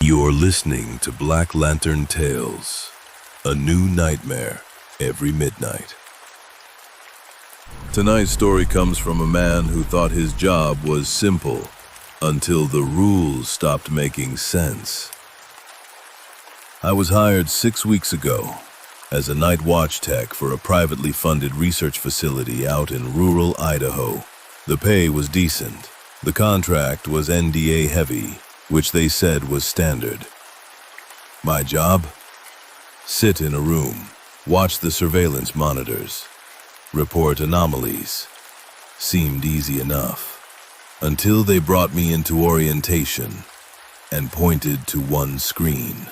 You're listening to Black Lantern Tales, a new nightmare every midnight. Tonight's story comes from a man who thought his job was simple until the rules stopped making sense. I was hired 6 weeks ago as a night watch tech for a privately funded research facility out in rural Idaho. The pay was decent. The contract was NDA heavy, which they said was standard. My job? Sit in a room, watch the surveillance monitors, report anomalies. Seemed easy enough, until they brought me into orientation and pointed to one screen.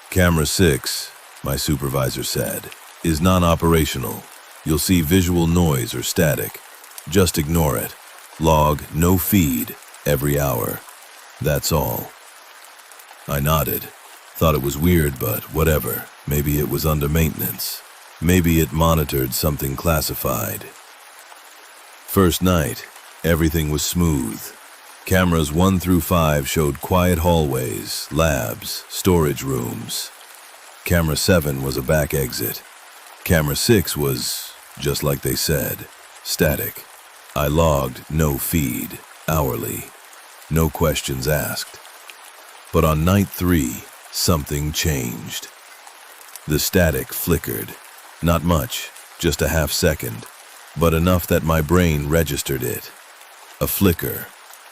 Camera 6, my supervisor said, is non-operational. You'll see visual noise or static. Just ignore it. Log no feed every hour. That's all. I nodded. Thought it was weird, but whatever. Maybe it was under maintenance. Maybe it monitored something classified. First night, everything was smooth. Cameras 1 through 5 showed quiet hallways, labs, storage rooms. Camera 7 was a back exit. Camera 6 was, just like they said, static. I logged no feed, hourly. No questions asked. But on night 3, something changed. The static flickered. Not much, just a half second, but enough that my brain registered it. A flicker,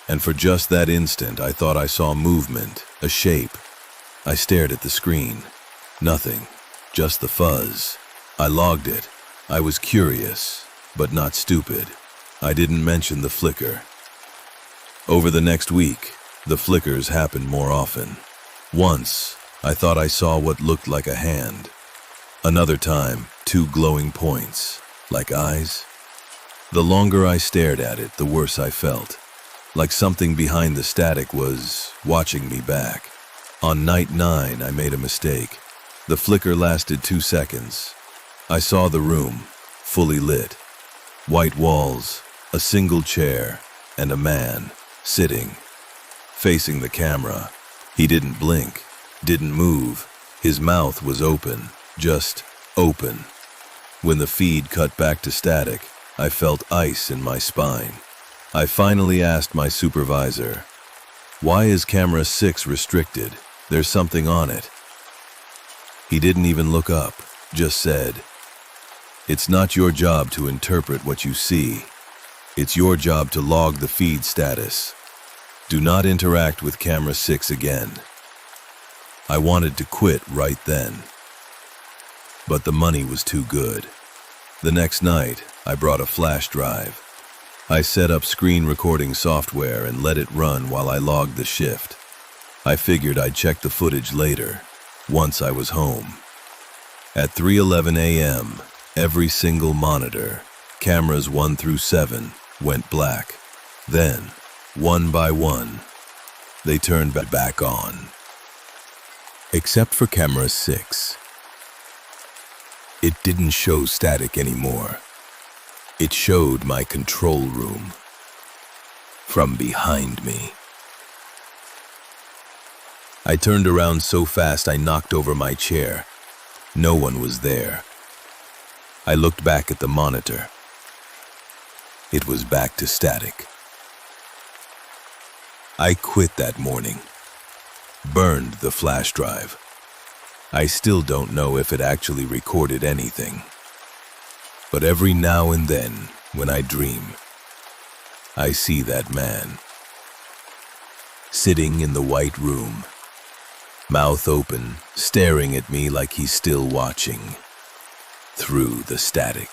and for just that instant I thought I saw movement, a shape. I stared at the screen. Nothing, just the fuzz. I logged it. I was curious, but not stupid. I didn't mention the flicker. Over the next week, the flickers happened more often. Once, I thought I saw what looked like a hand. Another time, 2 glowing points, like eyes. The longer I stared at it, the worse I felt. Like something behind the static was watching me back. On night 9, I made a mistake. The flicker lasted 2 seconds. I saw the room, fully lit. White walls, a single chair, and a man, sitting, facing the camera. He didn't blink, didn't move. His mouth was open, just open. When the feed cut back to static, I felt ice in my spine. I finally asked my supervisor, "Why is camera 6 restricted? There's something on it." He didn't even look up, just said, "It's not your job to interpret what you see. It's your job to log the feed status. Do not interact with camera 6 again." I wanted to quit right then, but the money was too good. The next night, I brought a flash drive. I set up screen recording software and let it run while I logged the shift. I figured I'd check the footage later, once I was home. At 3:11 a.m., every single monitor, cameras 1 through 7, went black. Then, one by one, they turned back on. Except for camera 6. It didn't show static anymore. It showed my control room from behind me. I turned around so fast I knocked over my chair. No one was there. I looked back at the monitor. It was back to static. I quit that morning. Burned the flash drive. I still don't know if it actually recorded anything. But every now and then, when I dream, I see that man. Sitting in the white room, mouth open, staring at me like he's still watching through the static.